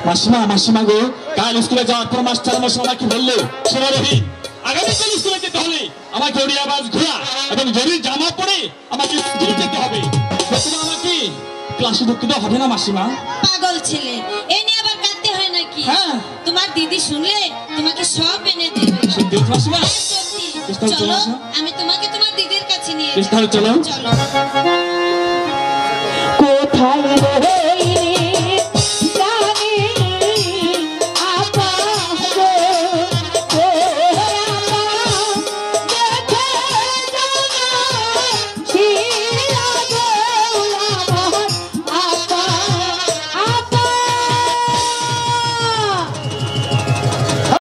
মাসিমা মাসিমা গো, কাল স্কুলে যাওয়ার পর মাস্টার মশাই আমাকে বললো, শোনো রহিম, আগামীকাল স্কুলে যেতে হলে আমাকে ওড়িয়া বাস ঘোরা এবং জরির জামা পরে আমাকে স্কুলে যেতে হবে। প্রথমে আমাকে ক্লাসে ঢুকতে দেওয়া হবে না মাসিমা? পাগল ছেলে, এই নিয়ে আবার কাঁদতে হয় নাকি? হ্যাঁ, তোমার দিদি শুনলে তোমাকে সব এনে দেবে। সত্যি মাসিমা? চলো, আমি তোমাকে তোমার দিদির কাছে নিয়ে যাই। চলো চলো। কোথায়